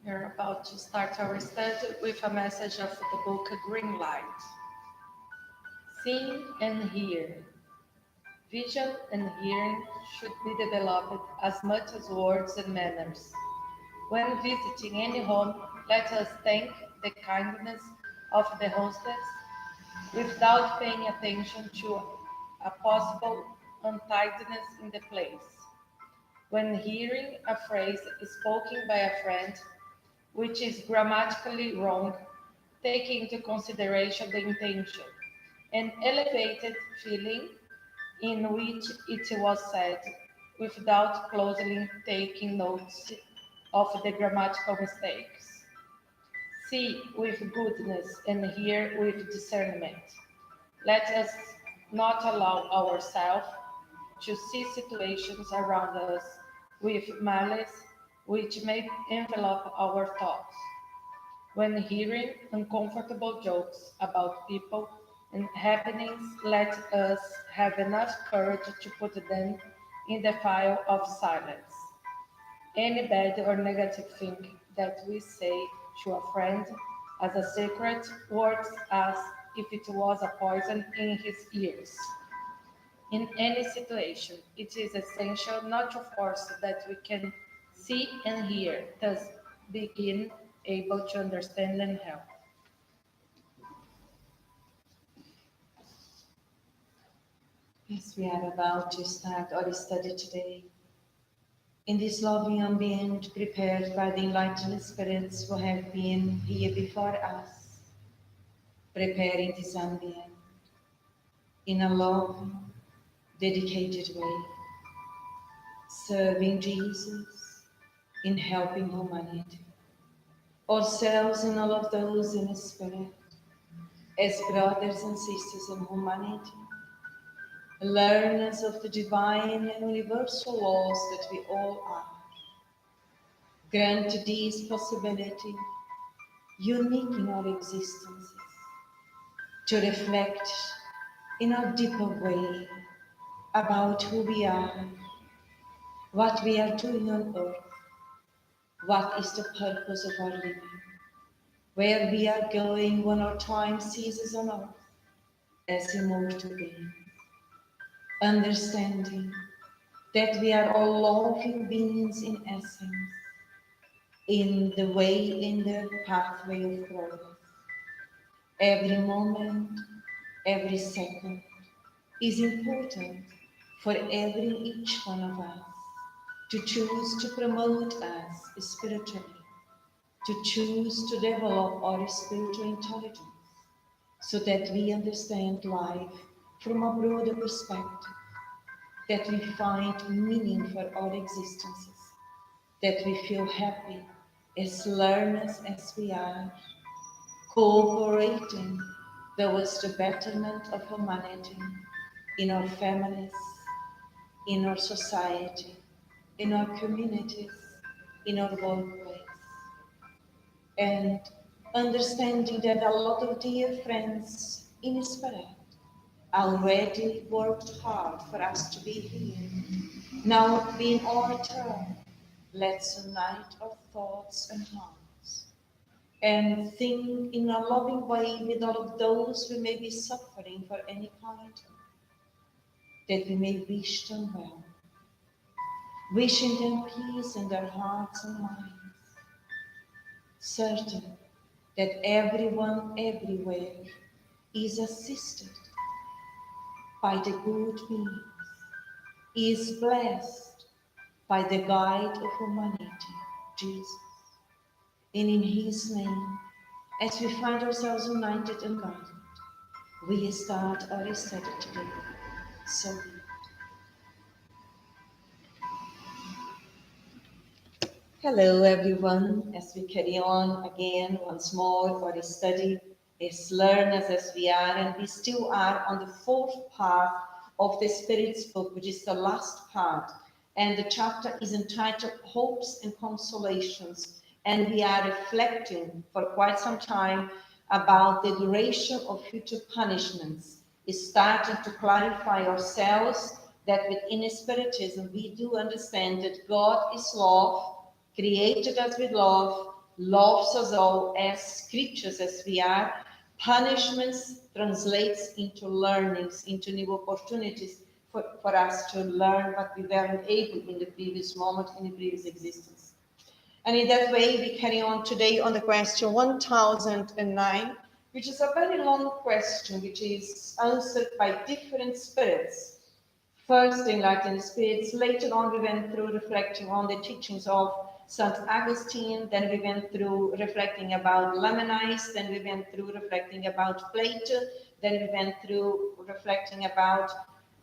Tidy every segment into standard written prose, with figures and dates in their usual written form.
We're about to start our study with a message of the book Green Light. Seeing and hear. Vision and hearing should be developed as much as words and manners. When visiting any home, let us thank the kindness of the hostess without paying attention to a possible untidiness in the place. When hearing a phrase spoken by a friend, which is grammatically wrong, take into consideration the intention and elevated feeling in which it was said, without closely taking notes of the grammatical mistakes. See with goodness and hear with discernment. Let us not allow ourselves to see situations around us with malice which may envelop our thoughts. When hearing uncomfortable jokes about people and happenings, let us have enough courage to put them in the file of silence. Any bad or negative thing that we say to a friend as a secret works as if it was a poison in his ears. In any situation, it is essential not to force that we can see and hear, thus begin able to understand and help. Yes, we are about to start our study today in this loving ambient prepared by the enlightened spirits who have been here before us, preparing this ambient in a loving, dedicated way, serving Jesus in helping humanity, ourselves and all of those in the spirit, as brothers and sisters in humanity, learners of the divine and universal laws that we all are. Grant this possibility, unique in our existences, to reflect in a deeper way about who we are, what we are doing on earth, what is the purpose of our living, where we are going when our time ceases on earth as immortal beings, understanding that we are all loving beings in essence, in the way, in the pathway of growth. Every moment, every second is important for every each one of us to choose to promote us spiritually, to choose to develop our spiritual intelligence so that we understand life from a broader perspective, that we find meaning for our existences, that we feel happy as learners as we are, cooperating towards the betterment of humanity in our families, in our society, in our communities, in our workplace. And understanding that a lot of dear friends in spirit already worked hard for us to be here. Now being our turn, let's unite our thoughts and hearts and think in a loving way with all of those who may be suffering for any kind, that we may wish them well, wishing them peace in their hearts and minds, certain that everyone everywhere is assisted by the good beings, is blessed by the guide of humanity, Jesus. And in his name, as we find ourselves united and guided, we start our study today. So be it. Hello everyone, as we carry on again once more our study as learners as we are, and we still are on the fourth part of the Spirit's book, which is the last part, and the chapter is entitled Hopes and Consolations, and we are reflecting for quite some time about the duration of future punishments. It's starting to clarify ourselves that within Spiritism we do understand that God is love, created us with love, loves us all as creatures as we are. Punishments translates into learnings, into new opportunities for us to learn what we weren't able in the previous moment, in the previous existence. And in that way, we carry on today on the question 1009, which is a very long question, which is answered by different spirits. First, the Enlightened Spirits. Later on, we went through reflecting on the teachings of St. Augustine. Then we went through reflecting about Lamenites. Then we went through reflecting about Plato. Then we went through reflecting about,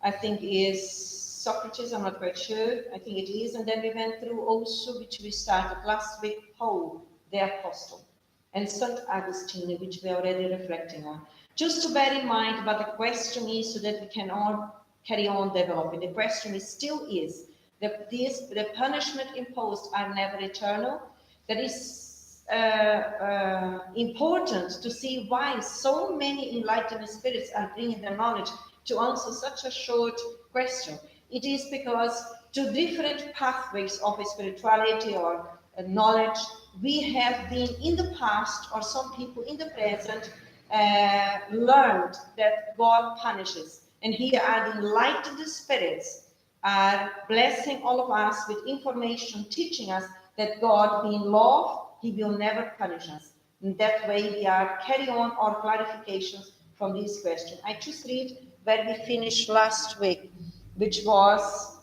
I think is Socrates, I'm not quite sure, I think it is. And then we went through also, which we started last week, Paul, the Apostle, and St. Augustine, which we are already reflecting on. Just to bear in mind what the question is so that we can all carry on developing. The question is, still is, that the punishment imposed are never eternal. That is important to see why so many enlightened spirits are bringing their knowledge to answer such a short question. It is because to different pathways of spirituality or knowledge, we have been in the past, or some people in the present, learned that God punishes. And here are the enlightened spirits are blessing all of us with information, teaching us that God being love, he will never punish us. In that way, we are carrying on our clarifications from this question. I just read where we finished last week, which was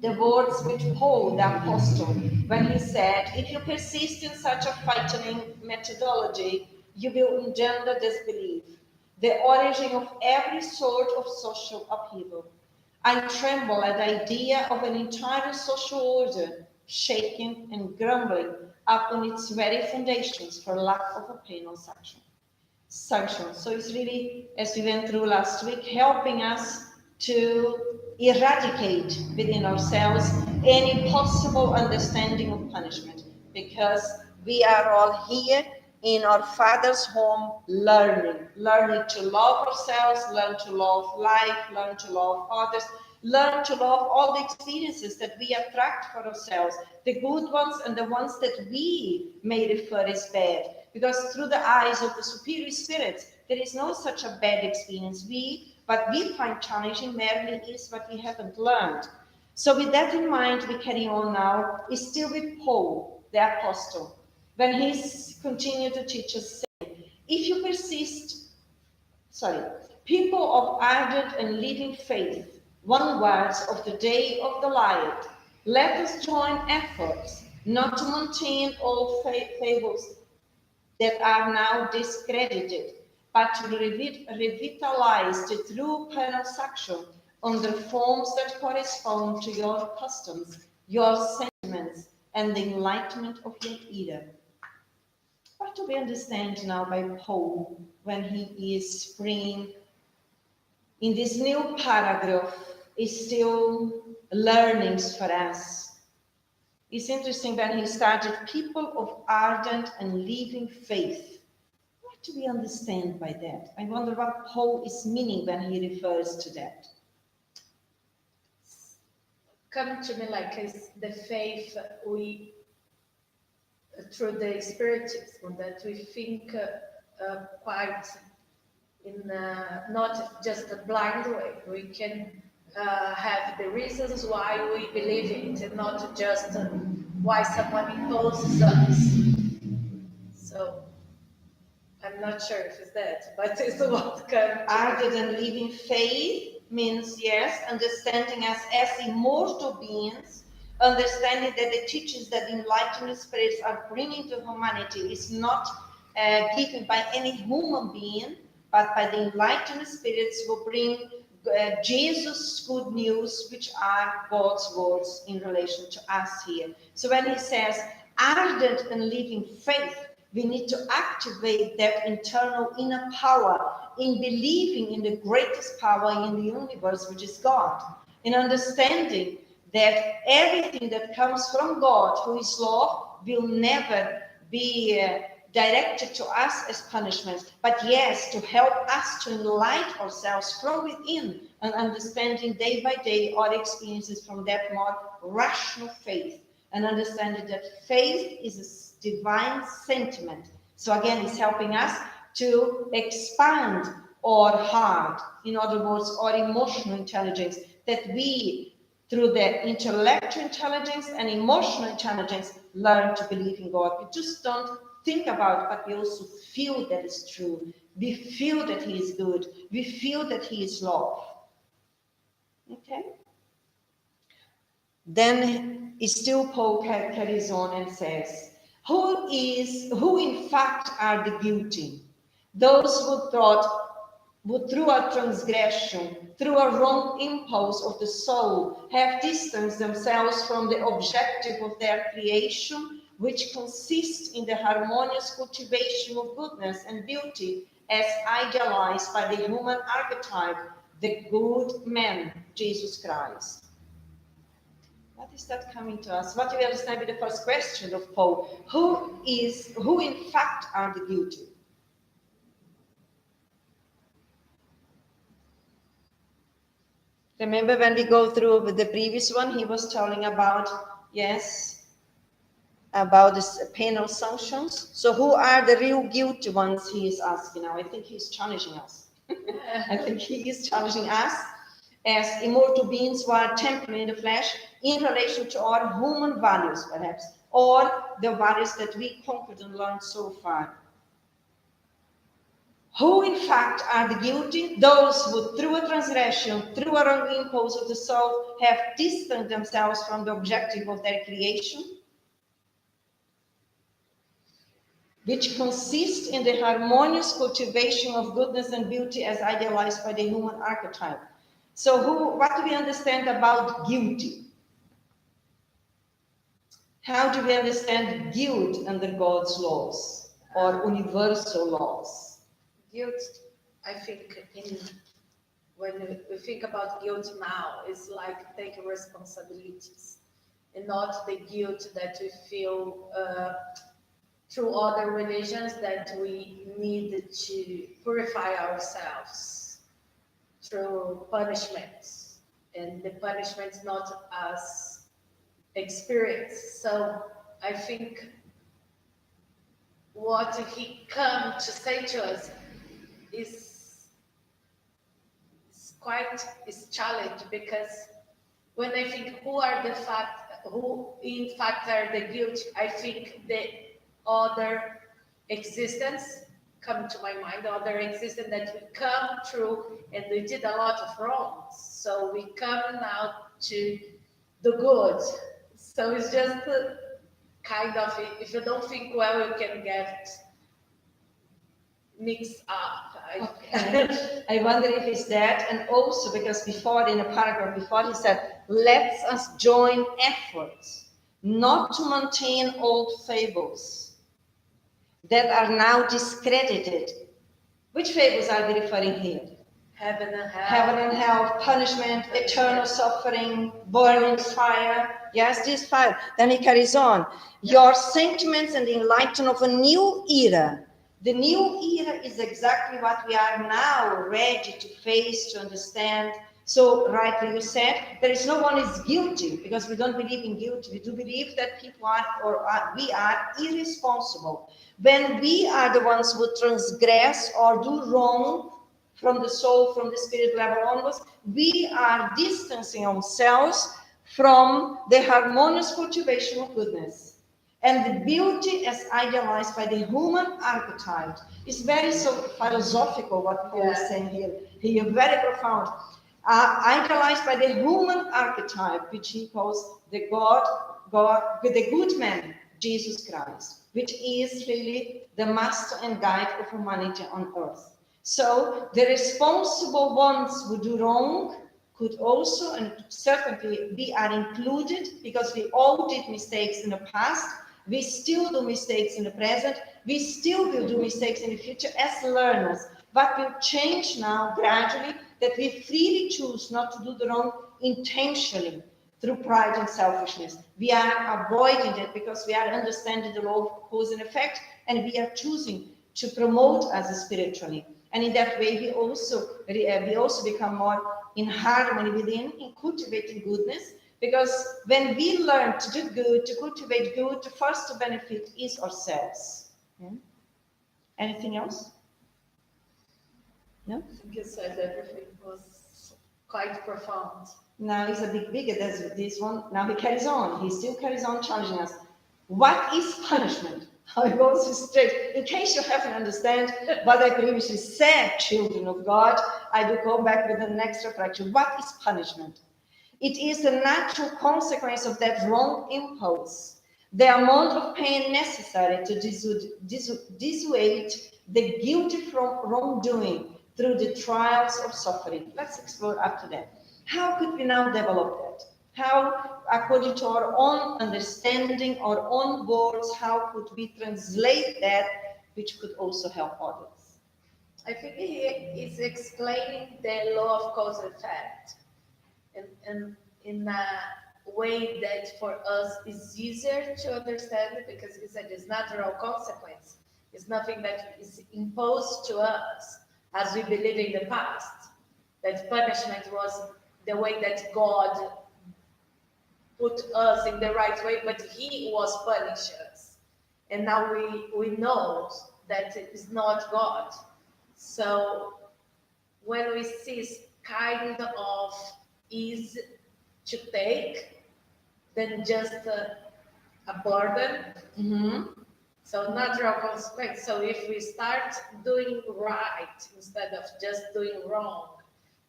the words which Paul, the Apostle, when he said, if you persist in such a frightening methodology, you will engender disbelief, the origin of every sort of social upheaval. I tremble at the idea of an entire social order shaking and grumbling upon its very foundations for lack of a penal sanction. So it's really, as we went through last week, helping us to eradicate within ourselves any possible understanding of punishment, because we are all here in our Father's home learning to love ourselves, learn to love life, learn to love others, learn to love all the experiences that we attract for ourselves, the good ones and the ones that we may refer as bad. Because through the eyes of the superior spirits, there is no such a bad experience. What we find challenging merely is what we haven't learned. So with that in mind, we carry on now, is still with Paul, the Apostle, when he's continued to teach us, saying, if you persist, people of ardent and living faith, vanguards of the day of the light, let us join efforts not to maintain old fables that are now discredited, but to revitalize the true penal sanction under forms that correspond to your customs, your sentiments, and the enlightenment of your era. What do we understand now by Paul when he is bringing in this new paragraph is still learnings for us? It's interesting when he started, people of ardent and living faith. What do we understand by that? I wonder what Paul is meaning when he refers to that. Come to me like it's the faith we, through the Spiritism, that we think quite in not just a blind way. We can have the reasons why we believe it, and not just why someone imposes us. So I'm not sure if it's that, but it's what comes. Ardent and living faith means, yes, understanding us as immortal beings, understanding that the teachings that enlightened spirits are bringing to humanity is not given by any human being, but by the enlightened spirits who bring Jesus' good news, which are God's words in relation to us here. So when he says ardent and living faith, we need to activate that internal inner power in believing in the greatest power in the universe, which is God, in understanding that everything that comes from God, who is love, will never be directed to us as punishment, but yes, to help us to enlighten ourselves from within and understanding day by day our experiences from that more rational faith. and understanding that faith is a divine sentiment. So again, it's helping us to expand our heart, in other words, our emotional intelligence, that we, through the intellectual intelligence and emotional intelligence, learn to believe in God. We just don't think about it, but we also feel that it's true. We feel that He is good. We feel that He is love. Okay? Then still Paul carries on and says, who in fact are the guilty? Those who through a transgression, through a wrong impulse of the soul, have distanced themselves from the objective of their creation, which consists in the harmonious cultivation of goodness and beauty as idealized by the human archetype, the good man, Jesus Christ. What is that coming to us? What do we understand with the first question of Paul? Who in fact are the guilty? Remember when we go through the previous one, he was telling about, yes, about this penal sanctions. So who are the real guilty ones, he is asking now. I think he's challenging us. I think he is challenging us as immortal beings who are temporary in the flesh in relation to our human values, perhaps, or the values that we conquered and learned so far. Who in fact are the guilty? Those who through a transgression, through a wrong impulse of the soul, have distanced themselves from the objective of their creation, which consists in the harmonious cultivation of goodness and beauty as idealized by the human archetype. So what do we understand about guilty? How do we understand guilt under God's laws or universal laws? Guilt, I think, when we think about guilt now, is like taking responsibilities, and not the guilt that we feel through other religions, that we need to purify ourselves through punishments, and the punishments not as experience. So I think what he come to say to us is challenged, because when I think who in fact are the guilty, I think the other existence come to my mind, the other existence that we come through, and we did a lot of wrongs. So we come now to the good. So it's just kind of, if you don't think well, you can get mixed up. Okay. I wonder if it's that, and also because before, in a paragraph before, he said, let us join efforts not to maintain old fables that are now discredited. Which fables are we referring here? Heaven and hell. Heaven and hell, punishment, eternal suffering, burning fire. Yes, this fire. Then he carries on. Your sentiments and the enlightenment of a new era. The new era is exactly what we are now ready to face, to understand. So, rightly you said, there is no one is guilty, because we don't believe in guilt. We do believe that people we are irresponsible. When we are the ones who transgress or do wrong from the soul, from the spirit level onwards, we are distancing ourselves from the harmonious cultivation of goodness. And the beauty as idealized by the human archetype is very so philosophical, what Paul is saying here. He is very profound. Idealized by the human archetype, which he calls the the good man, Jesus Christ, which is really the master and guide of humanity on earth. So the responsible ones who do wrong could also, and certainly are included, because we all did mistakes in the past. We still do mistakes in the present. We still will do mistakes in the future as learners. But will change now gradually, that we freely choose not to do the wrong intentionally through pride and selfishness. We are avoiding that because we are understanding the law of cause and effect, and we are choosing to promote us spiritually. And in that way, we also become more in harmony within, in cultivating goodness, Because when we learn to do good, to cultivate good, the first to benefit is ourselves. Yeah? Anything else? No? I think you said everything was quite profound. Now it's a bit bigger than this one. Now he carries on. He still carries on challenging us. What is punishment? How it goes straight. In case you haven't understand what I previously said, children of God, I will go back with an extra fraction. What is punishment? It is the natural consequence of that wrong impulse, the amount of pain necessary to dissuade the guilty from wrongdoing through the trials of suffering. Let's explore after that. How could we now develop that? How, according to our own understanding, our own words, how could we translate that, which could also help others? I think he is explaining the law of cause and effect in a way that for us is easier to understand, because he said it's natural consequence. It's nothing that is imposed to us as we believe in the past, that punishment was the way that God put us in the right way, but he was punishing us. And now we know that it is not God. So when we see it's kind of easy to take than just a burden. Mm-hmm. So natural consequence. So if we start doing right instead of just doing wrong,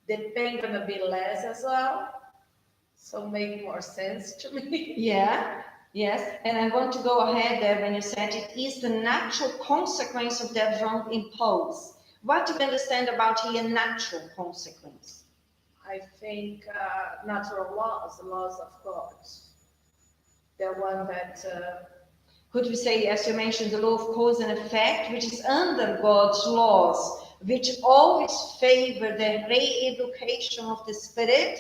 the pain gonna be less as well. So make more sense to me. Yeah, yes. And I want to go ahead there when you said it is the natural consequence of that wrong impulse. What do you understand about here natural consequence? I think natural laws, the laws of God. The one that could we say, as you mentioned, the law of cause and effect, which is under God's laws, which always favor the re-education of the spirit,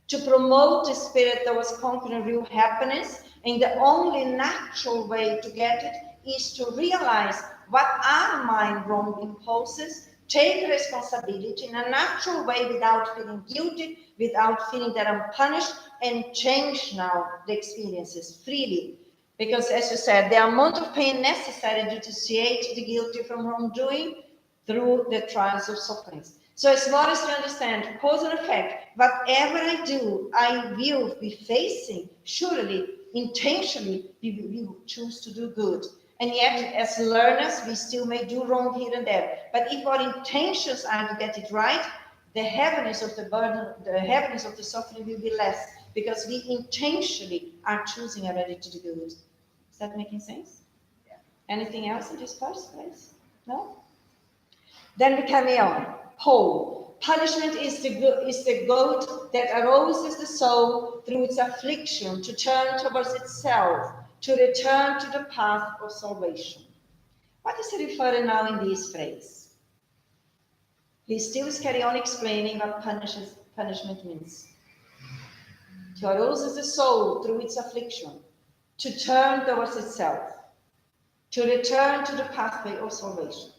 to promote the spirit that was conquering real happiness. And the only natural way to get it is to realize what are my wrong impulses, take responsibility in a natural way without feeling guilty, without feeling that I'm punished, and change now the experiences freely. Because as you said, the amount of pain necessary to dissociate the guilty from wrongdoing through the trials of sufferings. So as long as we understand cause and effect, whatever I do, I will be facing, surely, intentionally, we will choose to do good. And yet, as learners, we still may do wrong here and there. But if our intentions are to get it right, the heaviness of the burden, the heaviness of the suffering will be less, because we intentionally are choosing already to do good. Is that making sense? Yeah. Anything else in this first place? No? Then we carry on. Paul. Punishment is the goat that arouses the soul through its affliction to turn towards itself, to return to the path of salvation. What is he referring now in this phrase? He still is carry on explaining what punishment means. To arouse the soul through its affliction, to turn towards itself, to return to the pathway of salvation.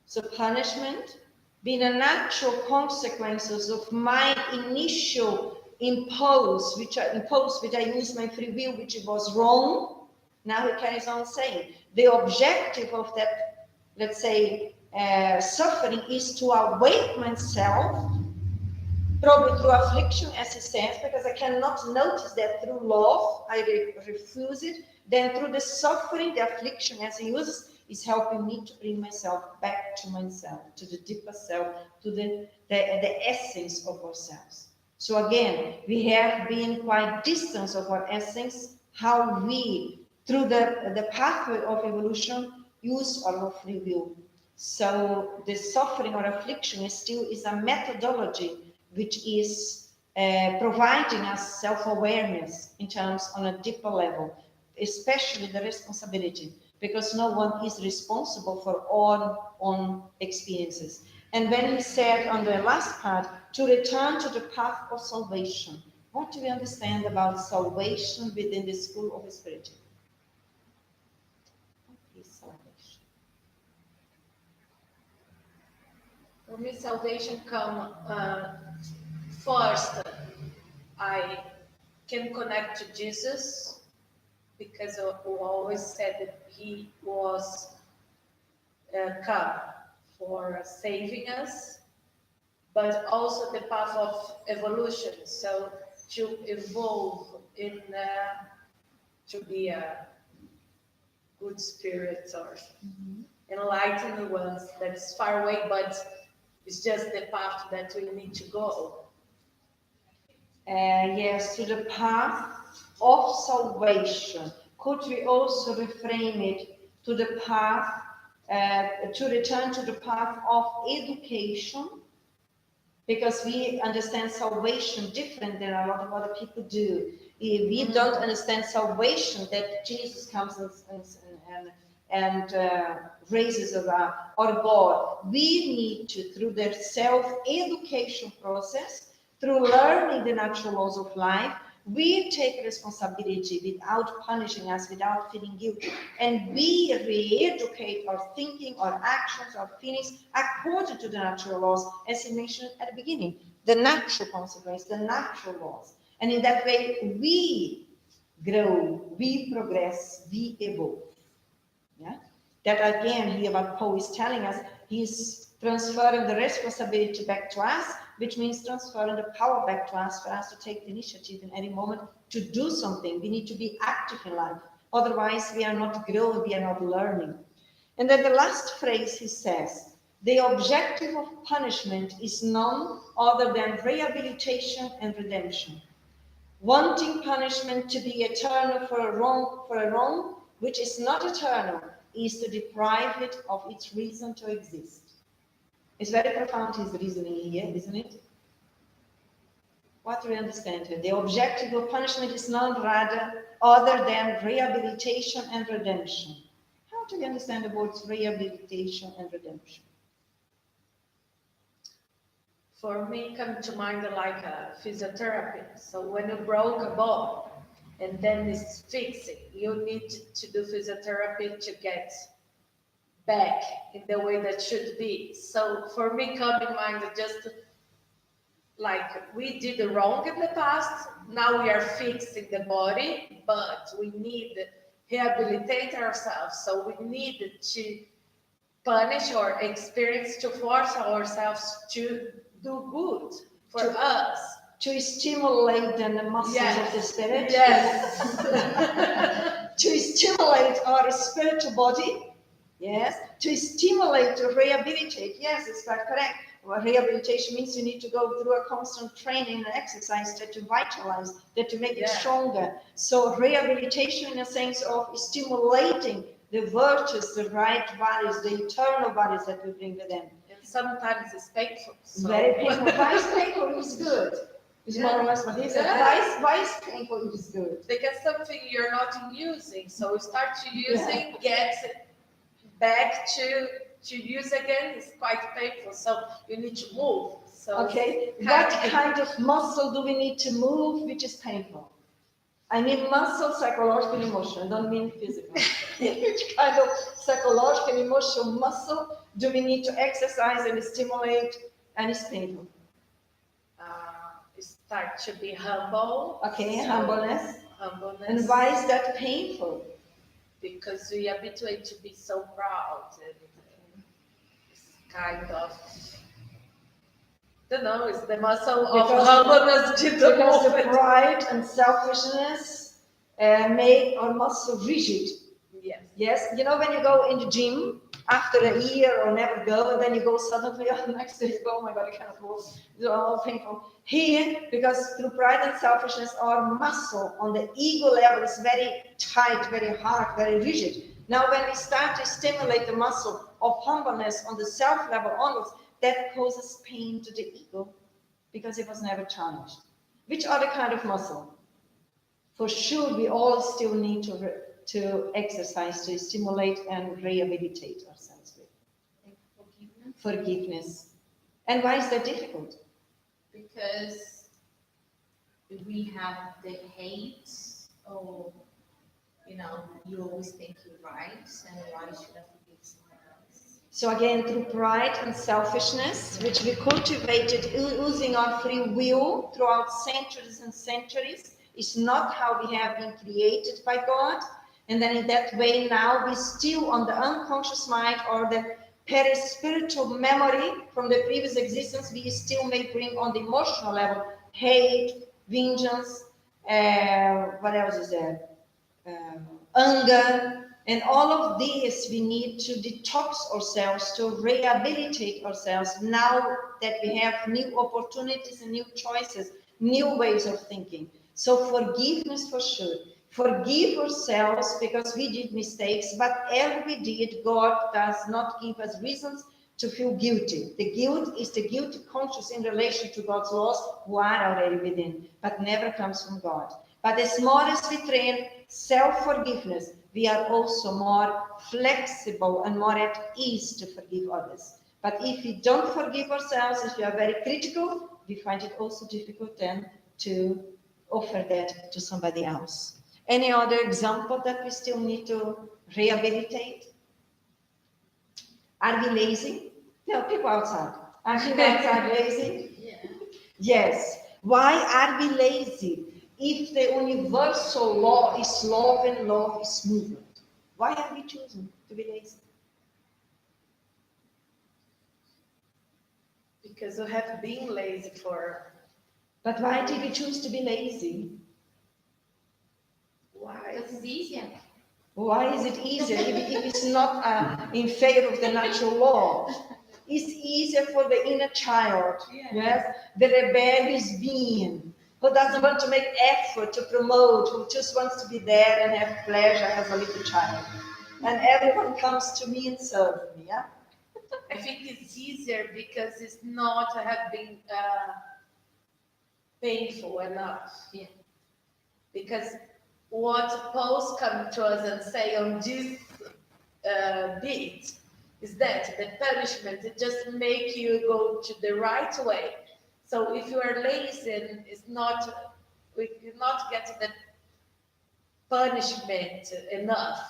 So punishment being a natural consequences of my initial impulse, which I used my free will, which was wrong. Now he carries on saying, the objective of that, let's say, suffering is to awake myself, probably through affliction, as he says, because I cannot notice that through love, I refuse it. Then through the suffering, the affliction, as he uses, is helping me to bring myself back to myself, to the deeper self, to the essence of ourselves. So again, we have been quite distant of our essence, how we, through the pathway of evolution, use our free will. So the suffering or affliction is a methodology which is providing us self-awareness in terms on a deeper level, especially the responsibility, because no one is responsible for all own experiences. And when he said on the last part, to return to the path of salvation, what do we understand about salvation within the school of spirituality? What is salvation? For me, salvation comes first I can connect to Jesus because we always said that he was come for saving us, but also the path of evolution. So to evolve in to be a good spirit or enlightened ones that's far away, but it's just the path that we need to go. Yes, to the path of salvation. Could we also reframe it to the path, to return to the path of education? Because we understand salvation different than a lot of other people do. We don't understand salvation that Jesus comes and raises us up, or God. We need to, through the self-education process, through learning the natural laws of life, we take responsibility without punishing us, without feeling guilty, and we re-educate our thinking, our actions, our feelings according to the natural laws, as he mentioned at the beginning, the natural consequence, the natural laws. And in that way, we grow, we progress, we evolve. Yeah? That again, here what Paul is telling us, he's transferring the responsibility back to us, which means transferring the power back to us for us to take the initiative in any moment to do something. We need to be active in life. Otherwise, we are not growing, we are not learning. And then the last phrase he says, the objective of punishment is none other than rehabilitation and redemption. Wanting punishment to be eternal for a wrong which is not eternal is to deprive it of its reason to exist. It's very profound, his reasoning here, isn't it? What do we understand here? The objective of punishment is none rather other than rehabilitation and redemption. How do we understand the words rehabilitation and redemption? For me, come to mind like a physiotherapy. So when you broke a bone and then it's fixing, you need to do physiotherapy to get back in the way that should be. So for me, come in mind just like we did the wrong in the past, now we are fixing the body, but we need to rehabilitate ourselves. So we need to punish or experience to force ourselves to do good for us. To stimulate the muscles of the spirit. Yes. To stimulate our spiritual body. Yes. To stimulate, to rehabilitate. Yes, it's quite correct. Well, rehabilitation means you need to go through a constant training and exercise that to vitalize, that to make it stronger. So rehabilitation in a sense of stimulating the virtues, the right values, the eternal values that we bring with them. And sometimes it's painful. So. Very painful. Why is painful is good? It's more or less what he said. Why is painful is good? Because something you're not using. So you start to using, get back to use again is quite painful. So you need to move. So okay. What kind of muscle do we need to move which is painful? I mean muscle, psychological, emotional. I don't mean physical. Which kind of psychological, emotional muscle do we need to exercise and stimulate and is painful? Start to be humble. Okay, so humbleness. And why is that painful? Because we are habituated to be so proud. And it's kind of, I don't know, it's the muscle of humbleness. Because the pride and selfishness make our muscle rigid. Yes. Yes, you know when you go in the gym after a year or never go, and then you go suddenly the next day, oh my God, I cannot walk. It's all painful. Here, because through pride and selfishness, our muscle on the ego level is very tight, very hard, very rigid. Now, when we start to stimulate the muscle of humbleness on the self level onwards, that causes pain to the ego because it was never challenged. Which other kind of muscle? For sure, we all still need to exercise, to stimulate and rehabilitate ourselves with. Like Forgiveness. And why is that difficult? Because we have the hate, or you always think you're right, and why should I forgive someone else? So again, through pride and selfishness, which we cultivated using our free will throughout centuries and centuries, is not how we have been created by God. And then in that way, now we still on the unconscious mind or the perispiritual memory from the previous existence, we still may bring on the emotional level hate, vengeance, what else is there? Anger, and all of these we need to detox ourselves, to rehabilitate ourselves now that we have new opportunities and new choices, new ways of thinking. So forgiveness for sure. Forgive ourselves because we did mistakes, but whatever we did, God does not give us reasons to feel guilty. The guilt is the guilty conscience in relation to God's laws who are already within, but never comes from God. But as more as we train self-forgiveness, we are also more flexible and more at ease to forgive others. But if we don't forgive ourselves, if we are very critical, we find it also difficult then to offer that to somebody else. Any other example that we still need to rehabilitate? Are we lazy? No, people outside. Are people outside lazy? Yeah. Yes. Why are we lazy? If the universal law is love and love is movement, why are we choosing to be lazy? Because we have been lazy for. But why did we choose to be lazy? Why? Because it's easier. Why is it easier if it's not in favor of the natural law? It's easier for the inner child, yes, the rebellious being, who doesn't want to make effort to promote, who just wants to be there and have pleasure as a little child. And everyone comes to me and serves me, yeah? I think it's easier because it's not have been painful enough. Yeah. Because what Paul's come to us and say on this bit is that the punishment it just make you go to the right way. So if you are lazy, it's not, we cannot get the punishment enough.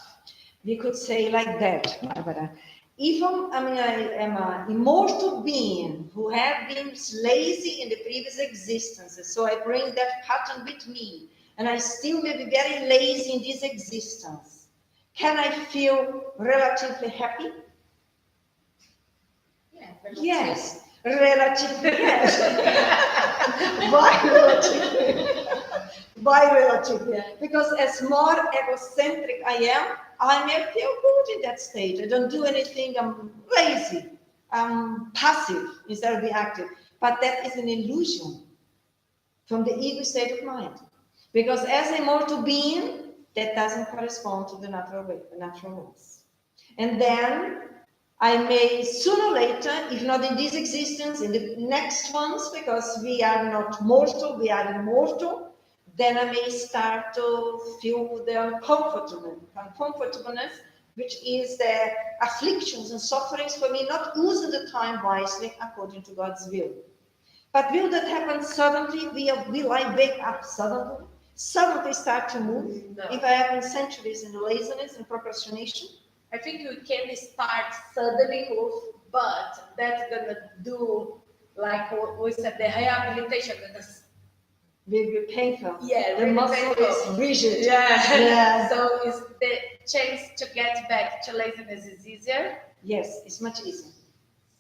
We could say like that, Barbara. If I am an immortal being who have been lazy in the previous existences, so I bring that pattern with me, and I still may be very lazy in this existence, can I feel relatively happy? Yeah. Yes, relatively, yes. Why relatively? Why relatively? Yeah. Because as more egocentric I am, I may feel good in that state. I don't do anything, I'm lazy, I'm passive instead of being active. But that is an illusion from the ego state of mind. Because as a mortal being, that doesn't correspond to the natural laws. And then I may sooner or later, if not in this existence, in the next ones, because we are not mortal, we are immortal, then I may start to feel the uncomfortableness, which is the afflictions and sufferings for me not using the time wisely according to God's will. But will that happen suddenly? Will I wake up suddenly? Suddenly start to move? No. If I have been centuries in laziness and procrastination? I think we can start suddenly, but that's gonna do like what we said, the rehabilitation. Will be painful. Yeah, The really muscle painful. is rigid. Yeah. Yeah. So is the chance to get back to laziness is easier. Yes, it's much easier.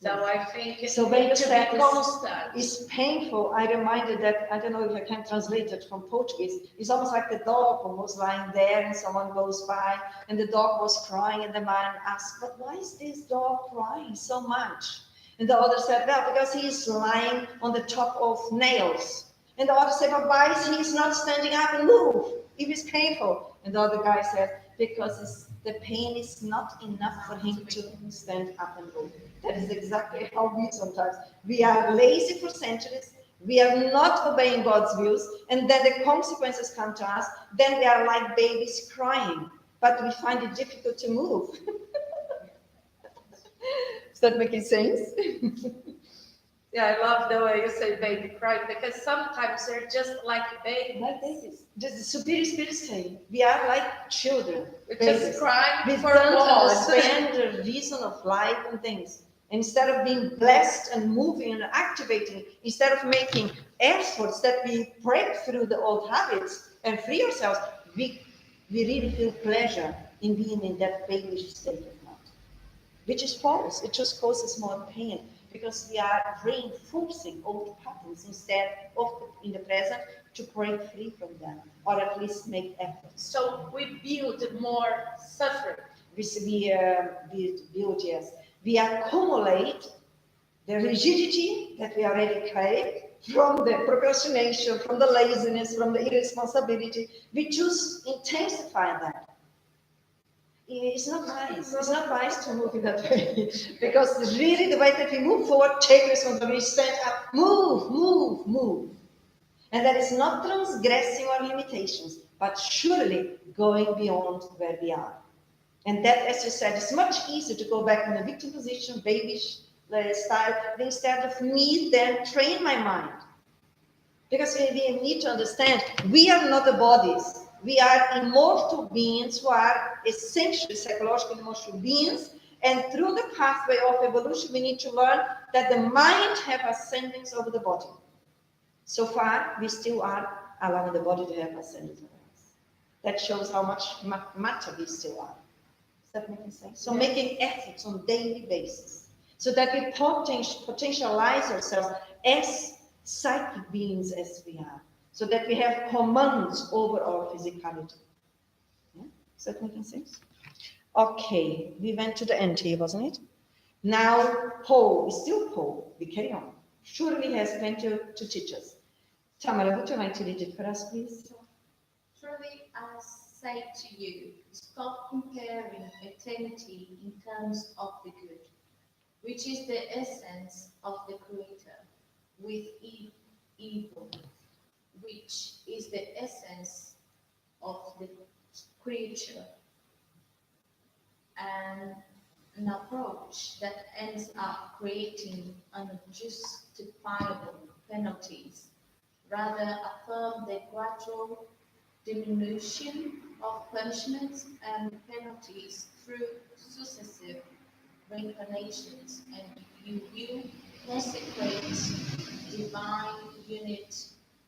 So I think it's So when you to said be constant. it's painful, I reminded that, I don't know if I can translate it from Portuguese, it's almost like the dog was lying there and someone goes by and the dog was crying and the man asked, but why is this dog crying so much? And the other said, well, because he is lying on the top of nails. And the other said, but why is he not standing up and move? If it's painful. And the other guy said, because the pain is not enough for him to stand up and move. That is exactly how we sometimes, we are lazy for centuries, we are not obeying God's wills, and then the consequences come to us, then we are like babies crying, but we find it difficult to move. Is that making sense? Yeah, I love the way you say baby crying because sometimes they're just like babies. Like babies. The Superior Spirits say, we are like children. We're babies. just crying We for don't God. understand the reason of life and things. Instead of being blessed and moving and activating, instead of making efforts that we break through the old habits and free ourselves, we really feel pleasure in being in that babyish state of mind, which is false. It just causes more pain because we are reinforcing old patterns instead of in the present to break free from them or at least make efforts. So we build more suffering. We build, yes. We accumulate the rigidity that we already carry from the procrastination, from the laziness, from the irresponsibility. We just intensify that. It's not nice. It's not nice to move in that way. Because really the way that we move forward, take responsibility, stand up, move, move, move. And that is not transgressing our limitations, but surely going beyond where we are. And that, as you said, is much easier to go back in the victim position, babyish style, instead of me then train my mind. Because we need to understand, we are not the bodies. We are immortal beings who are essentially psychological and emotional beings. And through the pathway of evolution, we need to learn that the mind has ascendance over the body. So far, we still are allowing the body to have ascendance over us. That shows how much matter we still are. Is that making sense? So making efforts on a daily basis so that we potentialize ourselves as psychic beings as we are, so that we have commands over our physicality. Yeah? Is that making sense? Okay, we went to the end here, wasn't it? Now, Paul is still Paul. We carry on. Surely he has plenty to teach us. Tamara, would you like to read it for us, please? Truly I say to you, stop comparing eternity in terms of the good, which is the essence of the Creator, with evil, which is the essence of the creature, and an approach that ends up creating unjustifiable penalties rather affirm the gradual diminution of punishments and penalties through successive reincarnations, and you will consecrate divine unit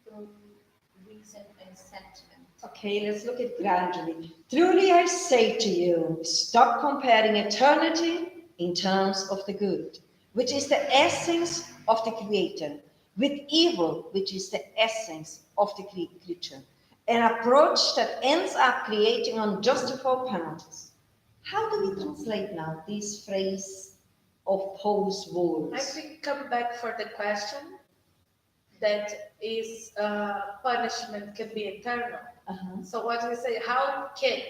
through reason and sentiment. Okay, let's look at gradually. Truly I say to you, stop comparing eternity in terms of the good, which is the essence of the Creator, with evil, which is the essence of the creature. An approach that ends up creating unjustifiable penalties. How do we translate now this phrase of Paul's words? I think come back for the question that is punishment can be eternal. So what we say, how can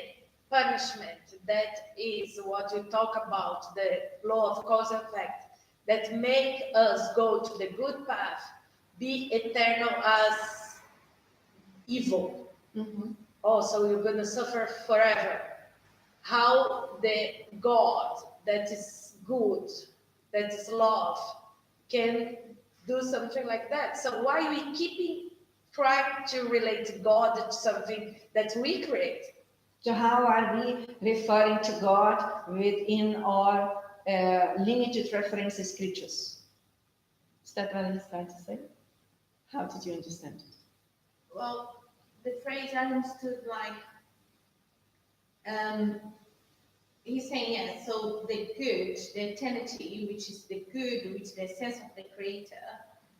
punishment, that is what we talk about, the law of cause and effect, that make us go to the good path, be eternal as evil? Oh, so you're going to suffer forever. How the God that is good, that is love, can do something like that? So why are we keeping trying to relate God to something that we create? So how are we referring to God within our limited references scriptures? Is that what he's trying to say? How did you understand it? Well, the phrase I understood like, he's saying, yeah, so the good, the eternity, which is the good, which is the sense of the Creator,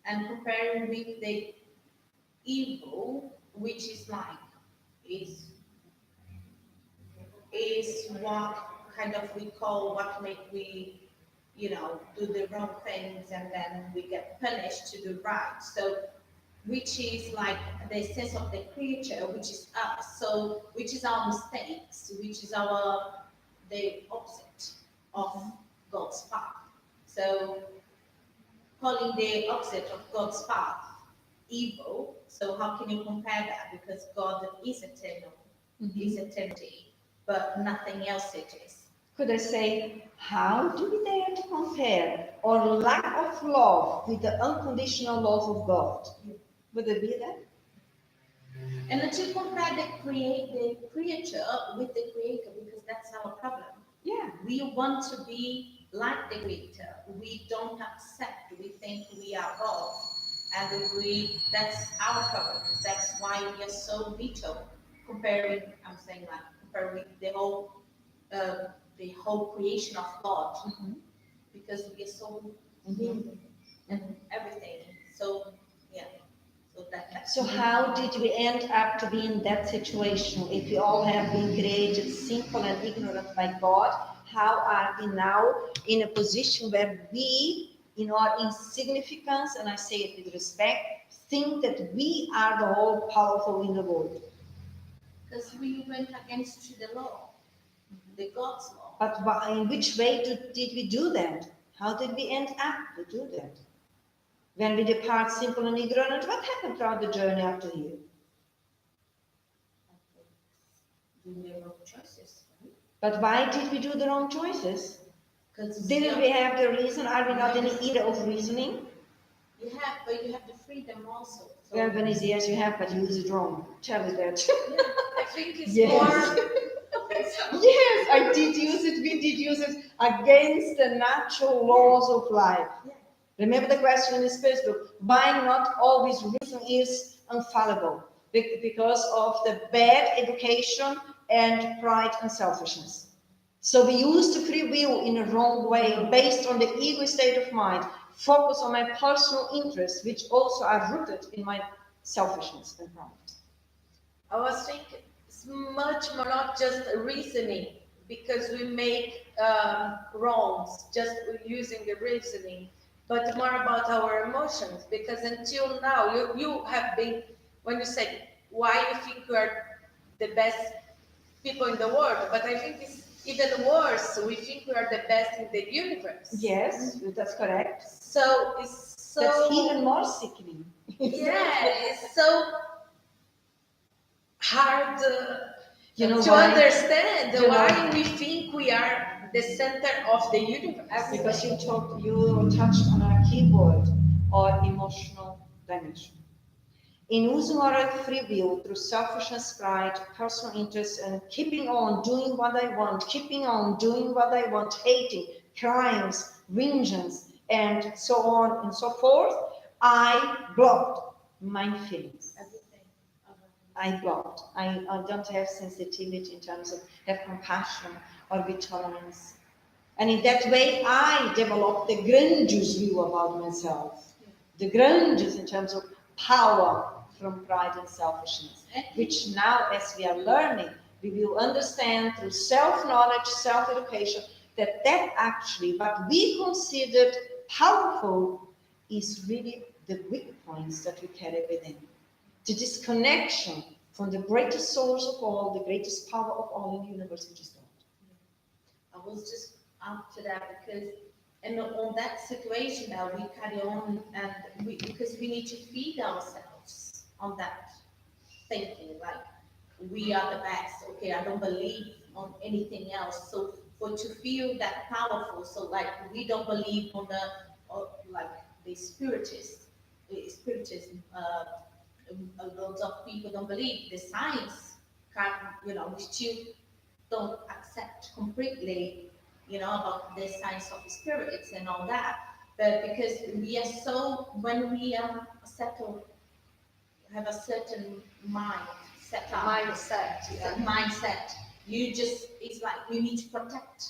and comparing with the evil, which is like, is what kind of we call what make we, do the wrong things and then we get punished to do right. So, which is like the sense of the creature, which is us. So, which is our mistakes, which is the opposite of God's path. So, calling the opposite of God's path evil. So, how can you compare that? Because God is eternal, is eternity, but nothing else it is. Could I say, how do we dare to compare our lack of love with the unconditional love of God? Would it be that? And to compare the creature with the creator, because that's our problem. Yeah. We want to be like the creator. We don't accept. We think we are God, and that's our problem. That's why we are so little comparing. I'm saying like comparing the whole creation of God, because we are so limited and everything. So yeah. So how did we end up to be in that situation? If we all have been created simple and ignorant by God, how are we now in a position where we, in our insignificance, and I say it with respect, think that we are the all powerful in the world? Because we went against the law, the God's law. But in which way did we do that? How did we end up to do that? When we depart simple and ignorant, what happened throughout the journey up to here? We made wrong choices. Right? But why did we do the wrong choices? Didn't we we have the reason? Are we not in the era of reasoning? You have, but you have the freedom also. So Well, Venice, yes, you have, but you use it wrong. Tell me that. I think it's Yes. more. Yes, I did use it. We did use it against the natural laws of life. Yeah. Remember the question in the Spiritist book, why not always reason is infallible? Because of the bad education and pride and selfishness. So we use the free will in a wrong way, based on the ego state of mind, focus on my personal interests, which also are rooted in my selfishness and pride. I was thinking it's much more not just reasoning, because we make wrongs just using the reasoning, but more about our emotions. Because until now, you have been, when you said why you think you are the best people in the world, but I think it's even worse. We think we are the best in the universe. Yes, that's correct. So it's so. That's even more sickening. Yeah, it's so hard to why? understand why we think we are the center of the universe. Because you touched on a keyword, or emotional dimension. In using our free will through selfishness, pride, personal interest, and keeping on doing what I want, keeping on doing what I want, hating, crimes, vengeance, and so on and so forth, I blocked my feelings. I blocked. I don't have sensitivity in terms of have compassion or be tolerance. And in that way, I developed the grandiose view about myself. The grandiose in terms of power from pride and selfishness, which now, as we are learning, we will understand through self-knowledge, self-education, that actually what we considered powerful is really the weak points that we carry within. The disconnection from the greatest source of all, the greatest power of all in the universe, which is God. I was just after that because, and on that situation that we carry on, and because we need to feed ourselves on that thinking, like we are the best. Okay, I don't believe on anything else. So for to feel that powerful, so like we don't believe on like the spiritism. Lots of people don't believe the science can, we still don't accept completely, about the science of spirits and all that. But because we are so, when we are settled, have a certain mind set up, mindset, you just, it's like you need to protect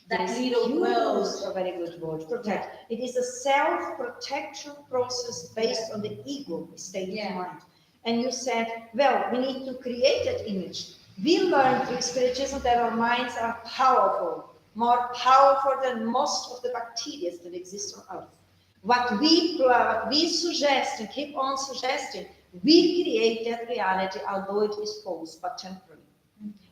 that little world. A very good word, protect. Yeah. It is a self-protection process based on the ego state of mind. And you said, well, we need to create that image. We learned through Spiritism that our minds are powerful, more powerful than most of the bacteria that exist on Earth. What we suggest and keep on suggesting, we create that reality, although it is false but temporary.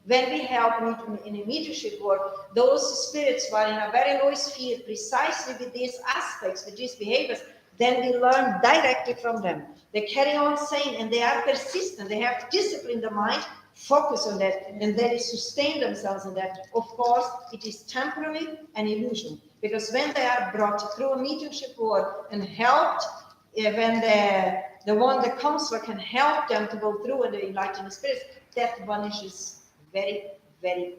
When we help in a mediumship work, those spirits who are in a very low sphere, precisely with these aspects, with these behaviors, then we learn directly from them. They carry on saying, and they are persistent, they have disciplined the mind focus on that, and then sustain themselves in that, of course, it is temporarily an illusion. Because when they are brought through a mediumship world and helped, when the counselor can help them to go through the enlightened spirits, that vanishes very, very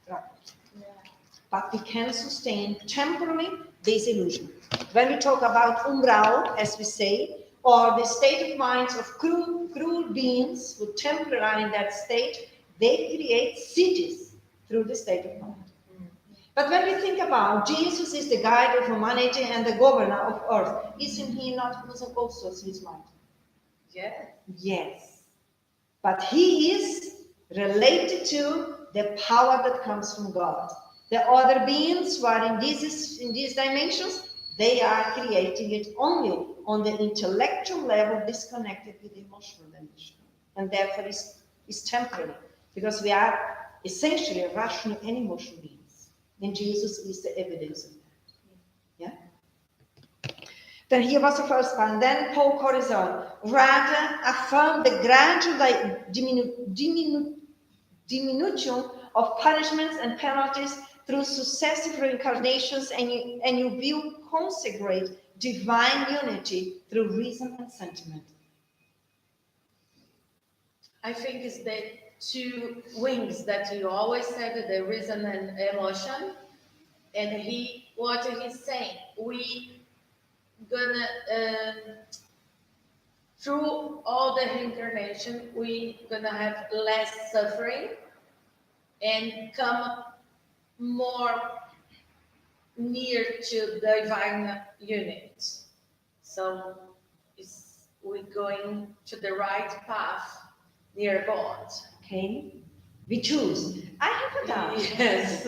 rapidly. Yeah. But we can sustain temporarily this illusion. When we talk about umbral, as we say, or the state of minds of cruel beings who temporarily are in that state, they create cities through the state of mind. But when we think about Jesus is the guide of humanity and the governor of earth, isn't he not also his mind? Yeah. Yes. But he is related to the power that comes from God. The other beings who are in these dimensions, they are creating it only on the intellectual level, disconnected with the emotional dimension. And therefore is temporary, because we are essentially rational and emotional beings. And Jesus is the evidence of that. Yeah? Then here was the first part. Then Paul carries on. Rather, affirm the gradual diminution of punishments and penalties through successive reincarnations, and you will consecrate divine unity through reason and sentiment. I think it's the two wings that you always said, the reason and emotion. And what he's saying, we gonna through all the reincarnation, we gonna have less suffering and come more near to the divine unit. So we're going to the right path near God. Okay? We choose. I have a doubt. Yes.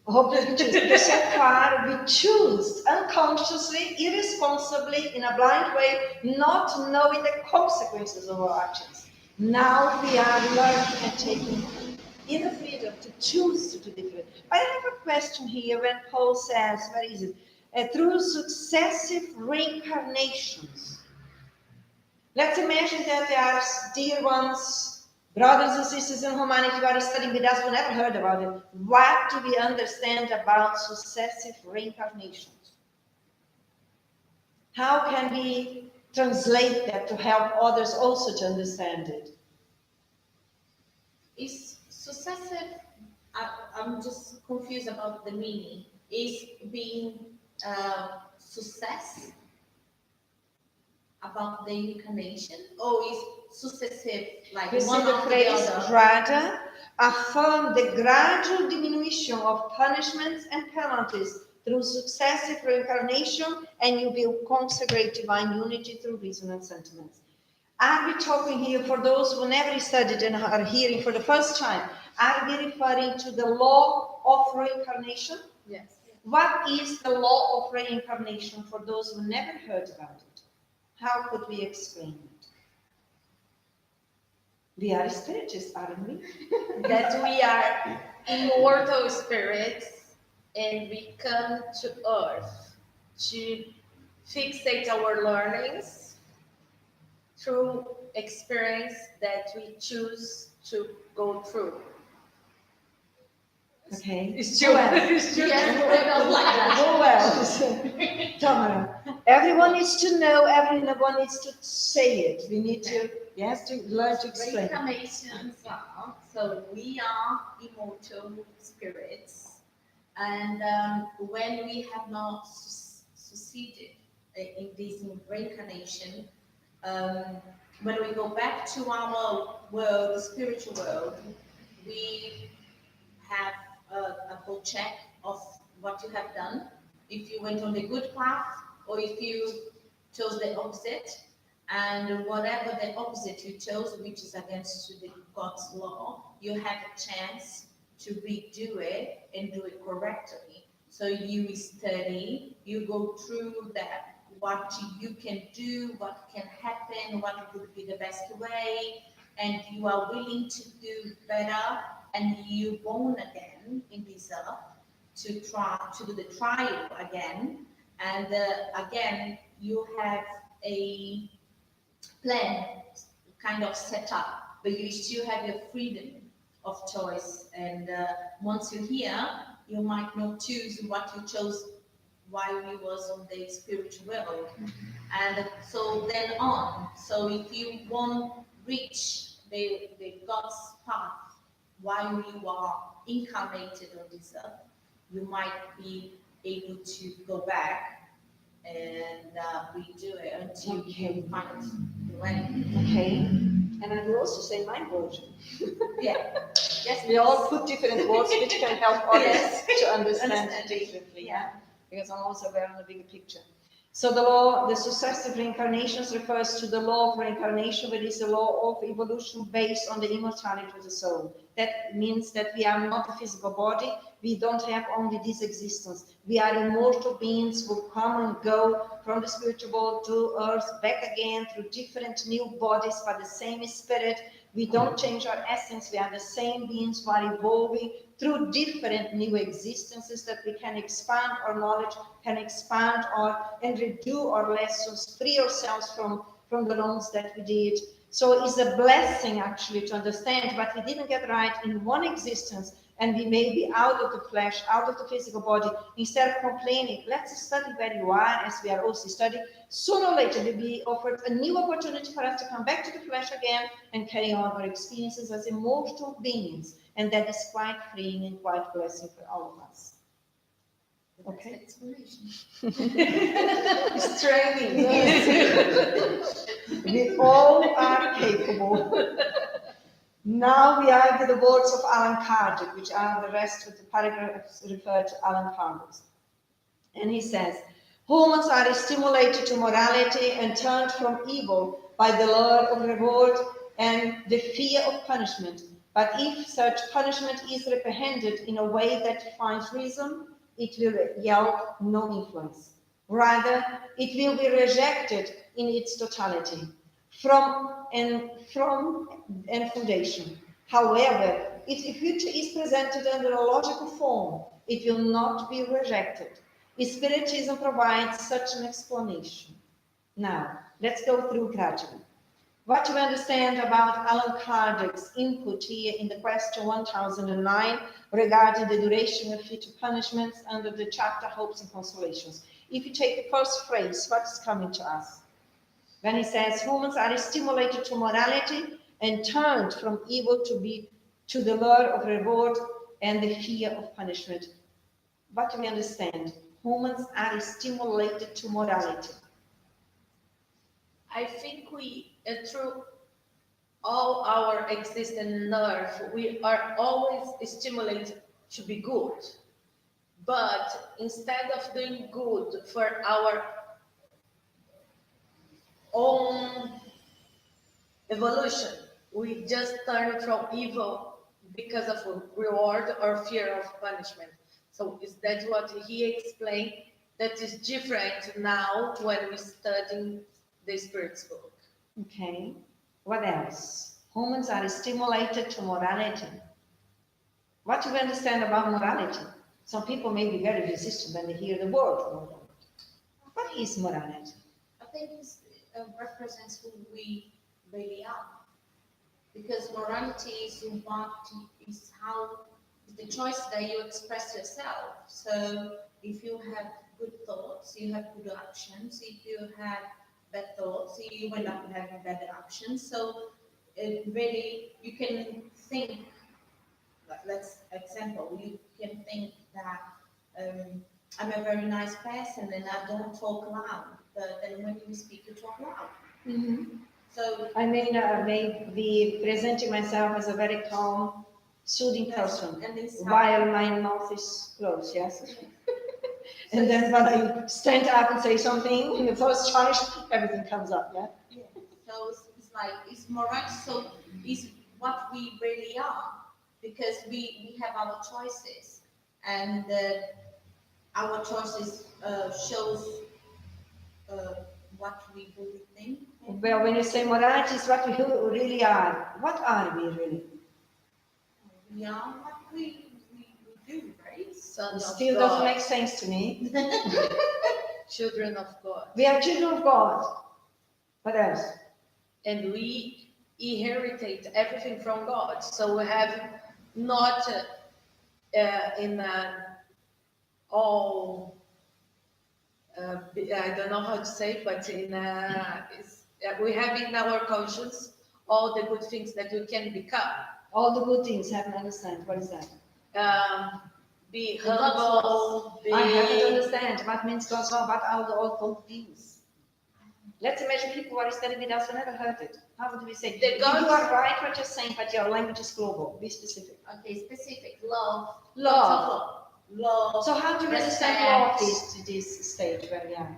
Hopefully we choose. Because so far we choose unconsciously, irresponsibly, in a blind way, not knowing the consequences of our actions. Now we are learning and taking inner freedom to choose to do different. I have a question here when Paul says, where is it? Through successive reincarnations. Let's imagine that there are dear ones, brothers and sisters in humanity who are studying with us who never heard about it. What do we understand about successive reincarnations? How can we translate that to help others also to understand it? Is successive, I'm just confused about the meaning. Is being success about the incarnation, or is successive like You one see the after phrase, the other? rather, affirm the gradual diminution of punishments and penalties through successive reincarnation, and you will consecrate divine unity through reason and sentiments. Are we talking here, for those who never studied and are hearing for the first time, are we referring to the law of reincarnation? Yes. What is the law of reincarnation for those who never heard about it? How could we explain it? We are spiritists, aren't we? That we are immortal spirits and we come to earth to fixate our learnings through experience that we choose to go through. Okay. It's Who true. else? It's true. Who else? Tamara. Everyone needs to know, everyone needs to say it. We need to, yes, to learn to explain. Reincarnations are, so we are immortal spirits, and when we have not succeeded in this reincarnation, when we go back to our world, the spiritual world, we have a whole check of what you have done, if you went on the good path or if you chose the opposite, and whatever the opposite you chose, which is against God's law, you have a chance to redo it and do it correctly. So you study, you go through that, what you can do, what can happen, what would be the best way, and you are willing to do better, and you born again in this earth to try to do the trial again, and again you have a plan kind of set up, but you still have your freedom of choice. And once you're here, you might not choose what you chose while you was on the spiritual world. And so then on. So if you won't reach the God's path while you are incarnated on this earth, you might be able to go back and redo it until you find the way. Okay. And I will also say my version. Yeah. Yes. We all put different words which can help others Yes. to understand it differently. Yeah. Because I'm also aware of the bigger picture. So the law, the successive reincarnations refers to the law of reincarnation, which is a law of evolution based on the immortality of the soul. That means that we are not a physical body. We don't have only this existence. We are immortal beings who come and go from the spiritual world to earth, back again through different new bodies, but the same spirit. We don't change our essence. We are the same beings who are evolving through different new existences that we can expand our knowledge, can expand and redo our lessons, free ourselves from the wrongs that we did. So it's a blessing actually to understand what we didn't get right in one existence, and we may be out of the flesh, out of the physical body. Instead of complaining, let's study where you are, as we are also studying. Sooner or later, we'll be offered a new opportunity for us to come back to the flesh again and carry on our experiences as immortal beings. And that is quite freeing and quite blessing for all of us. Okay? It's training. We all are capable. Now we are with the words of Allan Kardec, which are the rest of the paragraphs referred to Allan Kardec. And he says, humans are stimulated to morality and turned from evil by the lure of reward and the fear of punishment. But if such punishment is reprehended in a way that finds reason, it will yield no influence. Rather, it will be rejected in its totality from foundation. However, if the future is presented under a logical form, it will not be rejected. Spiritism provides such an explanation. Now, let's go through gradually. What do we understand about Allan Kardec's input here in the question 1009 regarding the duration of future punishments under the chapter Hopes and Consolations? If you take the first phrase, what is coming to us? When he says humans are stimulated to morality and turned from evil to the lure of reward and the fear of punishment. What do we understand? Humans are stimulated to morality. I think we, through all our existence on earth, we are always stimulated to be good. But instead of doing good for our own evolution, we just turn from evil because of reward or fear of punishment. So is that what he explained? That is different now when we study the Spirit's book. Okay. What else? Humans are stimulated to morality. What do we understand about morality? Some people may be very resistant when they hear the word morality. What is morality? I think it represents who we really are. Because morality is the choice that you express yourself. So if you have good thoughts, you have good actions. If you have bad thoughts, you will not have bad actions. So really, you can think, let's example, you can think that I'm a very nice person and I don't talk loud. But then when you speak, you talk loud. Mm-hmm. So I may be presenting myself as a very calm, soothing person, while my mouth is closed, yes? And then when I stand up and say something in the first charge, everything comes up, yeah? Yeah. So it's like, it's morality, so it's what we really are, because we have our choices, and our choices shows what we really think. Well, when you say morality is what we really are, what are we really? We are what we do, right? Sons of Still God. doesn't make sense to me. Children of God. We are children of God. What else? And we inherited everything from God. So we have not in all, I don't know how to say, but we have in our conscience all the good things that we can become. All the good things, haven't understand. What is that? Be The God's humble. I haven't understand. What means God's law? What are the all good things? Let's imagine people who are studying with us who never heard it. How would we say? You are right what you're saying, but your language is global. Be specific. Okay, specific. Love. Love. Love. So how do you understand love this stage where we are?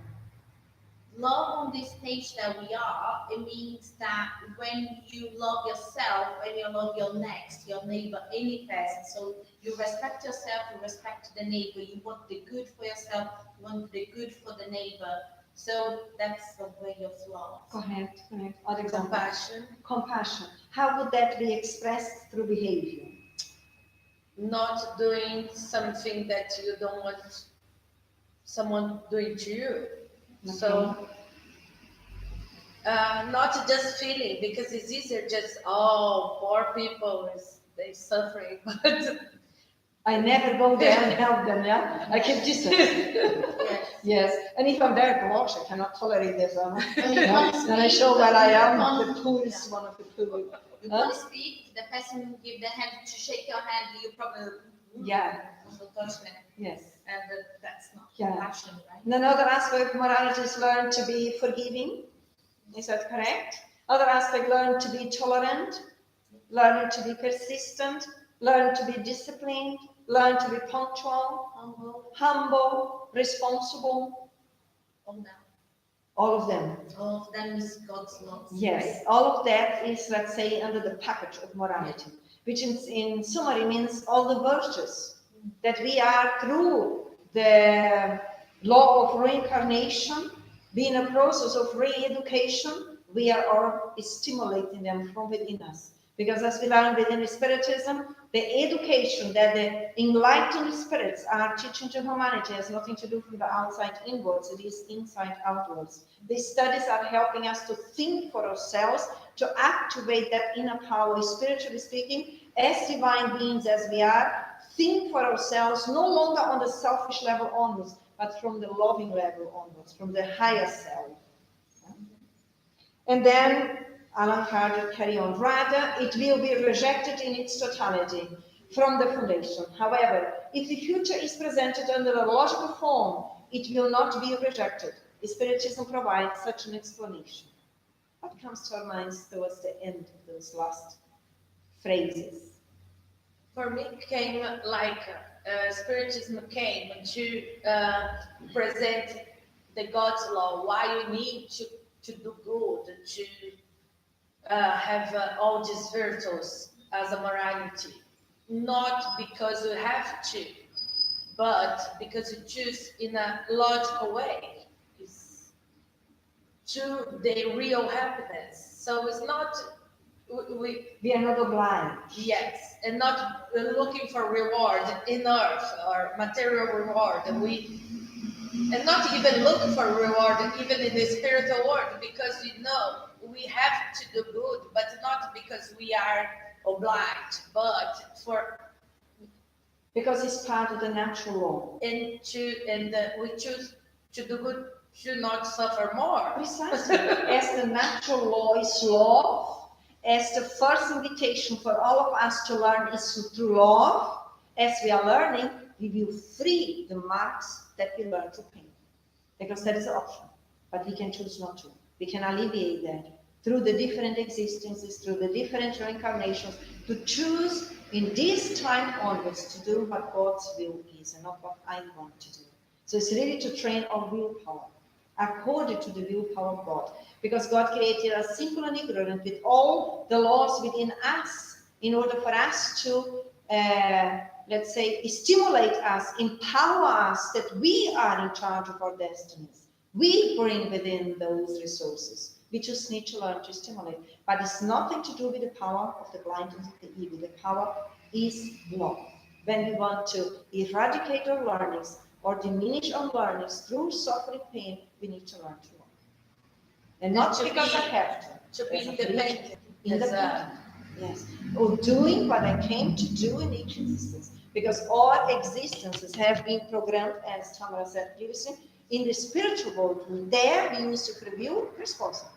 Love on this stage that we are, it means that when you love yourself and you love your next, your neighbor, any person, so you respect yourself, you respect the neighbor, you want the good for yourself, you want the good for the neighbor. So that's the way of love. Correct. Other example. Compassion. Compassion. How would that be expressed through behavior? Not doing something that you don't want someone doing to you. Okay. So, not just feeling, because it's easier just, oh, poor people, they're suffering, but I never go there and help them, yeah? I keep distance. Yes. And if I'm very close, I cannot tolerate this. Then I show where I am, the poorest one of the poor. You can't speak, the person give the hand to shake your hand, you probably touch them. Yes. And that's not Yeah. compassion, right? And another aspect of morality is learn to be forgiving. Is that correct? Other aspect, learn to be tolerant, learn to be persistent, learn to be disciplined, learn to be punctual, humble, responsible. All of them. All of them is God's love. Yes, right? all of that is, let's say, under the package of morality, which in summary means all the virtues that we are through the law of reincarnation, being a process of re-education, we are all stimulating them from within us. Because as we learn within Spiritism, the education that the enlightened spirits are teaching to humanity has nothing to do from the outside inwards, it is inside outwards. These studies are helping us to think for ourselves, to activate that inner power, spiritually speaking, as divine beings as we are, think for ourselves, no longer on the selfish level onwards, but from the loving level onwards, from the higher self. And then Allan Kardec carry on. Rather, it will be rejected in its totality from the foundation. However, if the future is presented under a logical form, it will not be rejected. Spiritism provides such an explanation. What comes to our minds towards the end of those last phrases? for me it came like Spiritism came to present the God's law, why you need to do good, to have all these virtues as a morality. Not because you have to, but because you choose in a logical way. It's to the real happiness. So it's not, We are not obliged. yes, and not looking for reward in earth or material reward. And not even looking for reward even in the spiritual world, because we have to do good, but not because we are obliged, but for, Because it's part of the natural law. we choose to do good, to not suffer more. Precisely. As the natural law is love, as the first invitation for all of us to learn is through love, as we are learning, we will free the marks that we learn to paint. Because that is an option. But we can choose not to. We can alleviate that through the different existences, through the different reincarnations, to choose in this time onwards to do what God's will is and not what I want to do. So it's really to train our willpower according to the willpower of God. Because God created us simple and ignorant with all the laws within us in order for us to, let's say, stimulate us, empower us that we are in charge of our destinies. We bring within those resources. We just need to learn to stimulate. But it's nothing to do with the power of the blind and the evil. The power is love. When we want to eradicate our learnings or diminish our learnings through suffering pain, we need to learn to love. And not because I have to. To be independent. Yes. Or doing what I came to do in each existence. Because all existences have been programmed, as Tamara said previously, in the spiritual world. There we use to review responsible.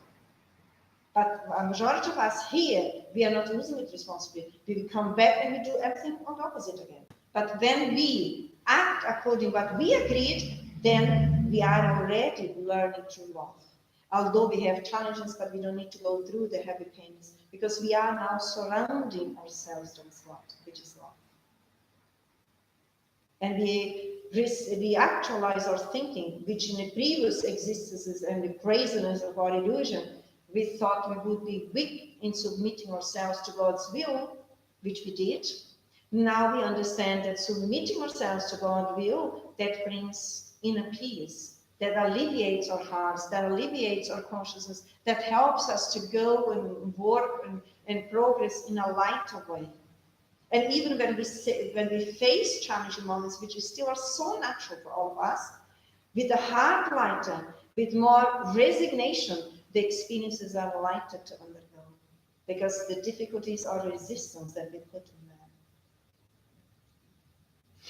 But a majority of us here, we are not using it responsibly. We will come back and we do everything on the opposite again. But when we act according to what we agreed, then we are already learning true love. Although we have challenges, but we don't need to go through the heavy pains because we are now surrounding ourselves with love, which is love. And we actualize our thinking, which in the previous existences and the craziness of our illusion, we thought we would be weak in submitting ourselves to God's will, which we did. Now we understand that submitting ourselves to God's will, that brings inner peace, that alleviates our hearts, that alleviates our consciousness, that helps us to go and work and progress in a lighter way. And even when we face challenging moments, which is still are so natural for all of us, with the heart lighter, with more resignation, the experiences are lighter to undergo. Because the difficulties are resistance that we put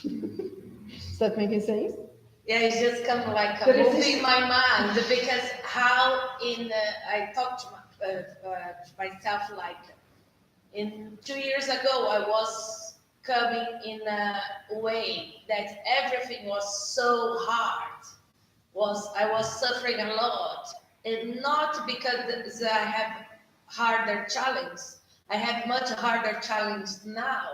in them. Is that making sense? Yeah, it's just kind of like a movie in my mind because how I talked to myself like in 2 years ago I was coming in a way that everything was so hard. I was suffering a lot, and not because I have harder challenge. I have much harder challenge now,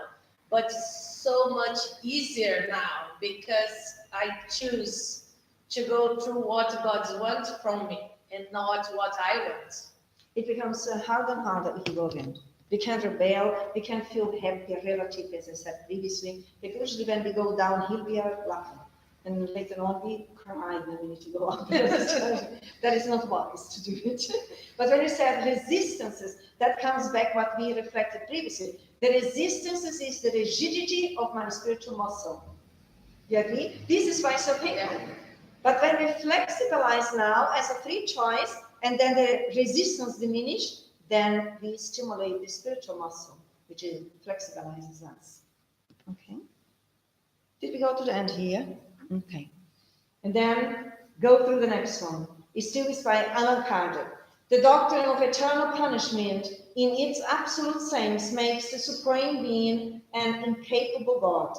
but so much easier now because I choose to go through what God wants from me and not what I want. It becomes harder and harder if you go in. We can rebel, we can feel happy, relative, as I said previously. But usually when we go downhill, we are laughing. And later on, we cry when we need to go up. That is not wise to do it. But when you said resistances, that comes back what we reflected previously. The resistances is the rigidity of my spiritual muscle. You agree? This is why it's so painful. But when we flexibilize now as a free choice, and then the resistance diminish, then we stimulate the spiritual muscle, which flexibilizes us. Okay. Did we go to the end here? Okay. And then go through the next one. It still is by Allan Kardec. The doctrine of eternal punishment in its absolute sense makes the Supreme Being an incapable God.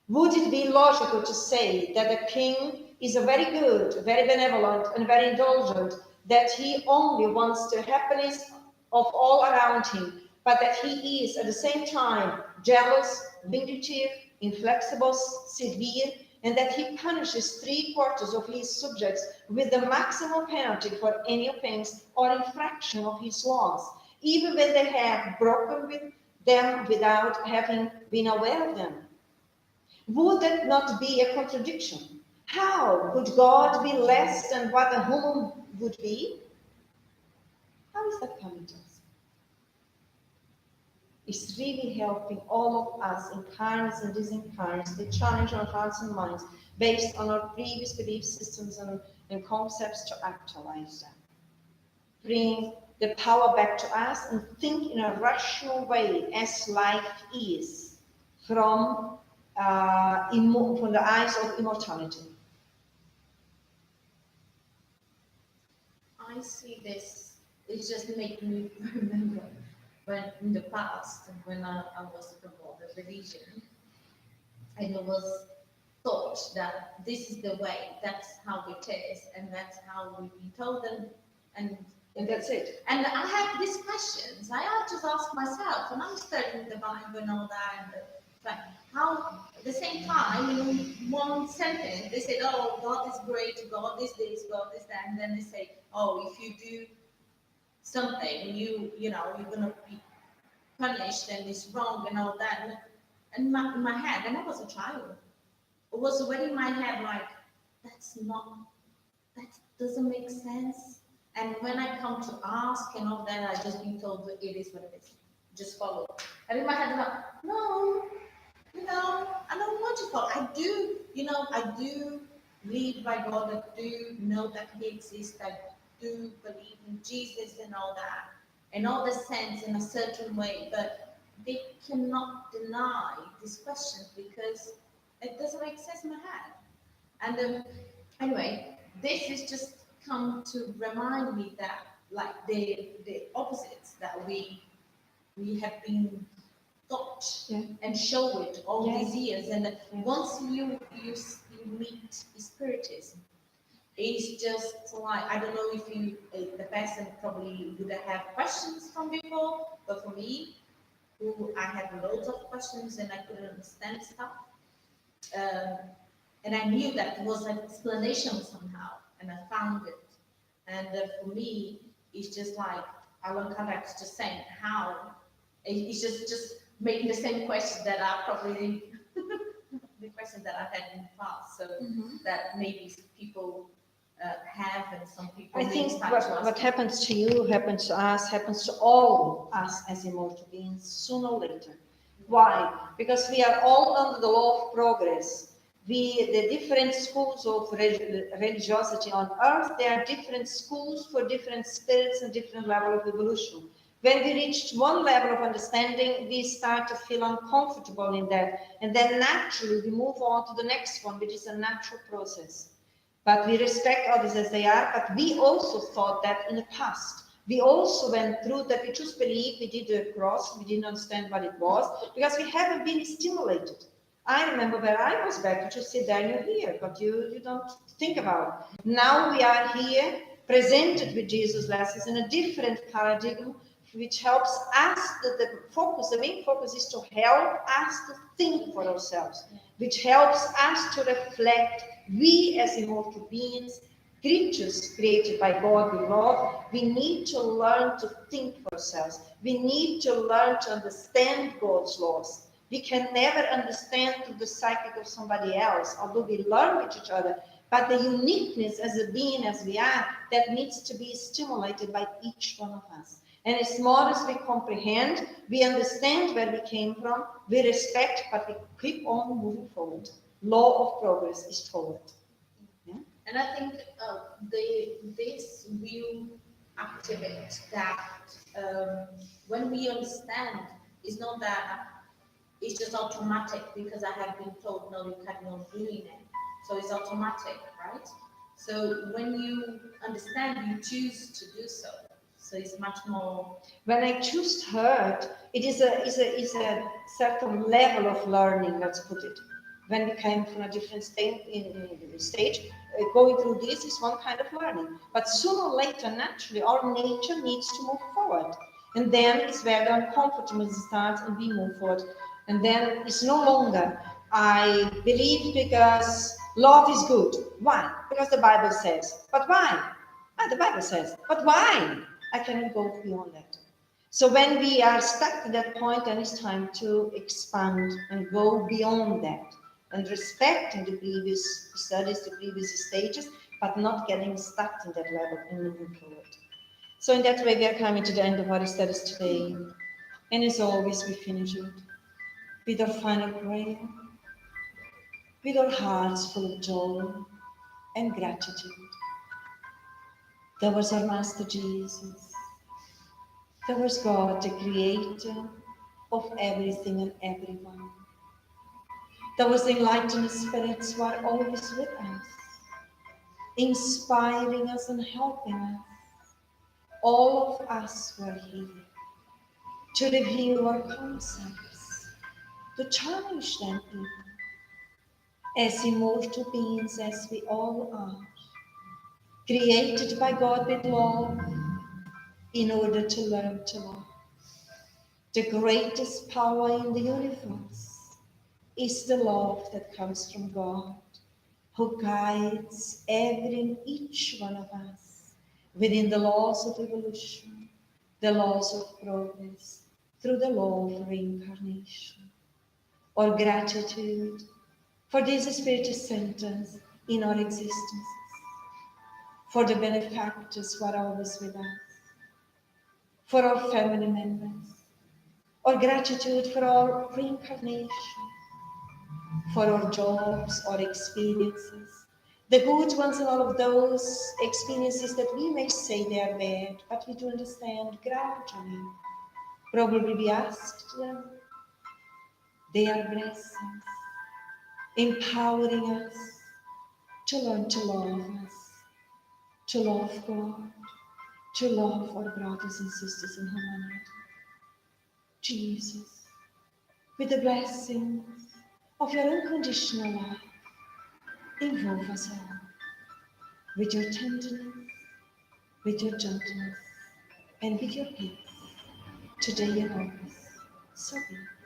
Would it be logical to say that a king is a very good, very benevolent, and very indulgent, that he only wants the happiness of all around him, but that he is at the same time jealous, vindictive, inflexible, severe, and that he punishes 3/4 of his subjects with the maximum penalty for any offense or infraction of his laws, even when they have broken with them without having been aware of them? Would that not be a contradiction? How could God be less than what a human would be? How is that coming to us? It's really helping all of us, incarnates and disincarnates, to challenge our hearts and minds based on our previous belief systems and concepts to actualize them. Bring the power back to us and think in a rational way as life is from the eyes of immortality. I see this, it just makes me remember when in the past, when I was involved in religion, and it was thought that this is the way, that's how it is, and that's how we've been told, And that's it. and I have these questions. I have to ask myself, and I'm studying the Bible and all that, but how, at the same time, in one sentence, they said, oh, God is great, God is this, God is that, and then they say, oh, if you do something, you know, you're going to be punished and it's wrong and all that. And in my head, and I was a child, it was already in my head like, that doesn't make sense. And when I come to ask and all that, I just been told that it is what it is. Just follow. And in my head, I'm like, no, you know, I don't want to follow. I do live by God. I do know that He exists. I do believe in Jesus and all that. and all the sense in a certain way, but they cannot deny these questions because it doesn't make sense in my head. And anyway, this is just come to remind me that like the opposites that we have been taught and show it all these years. And once you meet Spiritism, it's just like, I don't know if you, the person probably would have questions from before, but for me, who I had loads of questions and I couldn't understand stuff. And I knew that there was an explanation somehow, and I found it. And for me, it's just like Allan Kardec just saying how, it's just making the same question that I probably, the question that I had in the past, so that maybe people have, and some people I think what happens to you, happens to us, happens to all us as immortal beings sooner or later. Why? Because we are all under the law of progress. The different schools of religiosity on earth, there are different schools for different spirits and different level of evolution. When we reach one level of understanding, we start to feel uncomfortable in that, and then naturally we move on to the next one, which is a natural process. But we respect others as they are, but we also thought that in the past. We also went through that, we just believed, we did the cross, we didn't understand what it was, because we haven't been stimulated. I remember where I was back, you just sit there and you're here, but you don't think about it. Now we are here, presented with Jesus' lessons in a different paradigm, which helps us, the main focus is to help us to think for ourselves, which helps us to reflect. We as immortal beings, creatures created by God with love, we need to learn to think for ourselves. We need to learn to understand God's laws. We can never understand through the psychic of somebody else, although we learn with each other. But the uniqueness as a being as we are, that needs to be stimulated by each one of us. And as more as we comprehend, we understand where we came from, we respect, but we keep on moving forward. Law of progress is forward. Yeah? And I think this will activate that when we understand, it's not that it's just automatic because I have been told, no, you carry on doing it. So it's automatic, right? So when you understand, you choose to do so. So it's much more. When I just heard, it is a certain level of learning, let's put it. When we came from a different stage, going through this is one kind of learning. But sooner or later, naturally, our nature needs to move forward. And then it's where the uncomfortable starts and we move forward. And then it's no longer, I believe because love is good. Why? Because the Bible says. But why? The Bible says. But why? I cannot go beyond that. So when we are stuck at that point, then it's time to expand and go beyond that and respecting the previous studies, the previous stages, but not getting stuck in that level and moving forward. So in that way, we are coming to the end of our studies today. And as always, we finish it with our final prayer, with our hearts full of joy and gratitude. There was our Master Jesus. There was God, the creator of everything and everyone. There was the enlightened spirits who are always with us, inspiring us and helping us. All of us were here to review our concepts, to challenge them even, as immortal beings as we all are, created by God with love in order to learn to love. The greatest power in the universe is the love that comes from God, who guides every and each one of us within the laws of evolution, the laws of progress, through the law of reincarnation. Our gratitude for these Spiritist centers in our existences, for the benefactors who are always with us, for our family members, our gratitude for our reincarnation, for our jobs, our experiences, The good ones and all of those experiences that we may say they are bad, but we do understand gradually. Probably we asked them. They are blessings, empowering us to learn to love us, to love God, to love our brothers and sisters in humanity. Jesus, with the blessings of your unconditional love, involve us all with your tenderness, with your gentleness, and with your peace, today and always. So be it.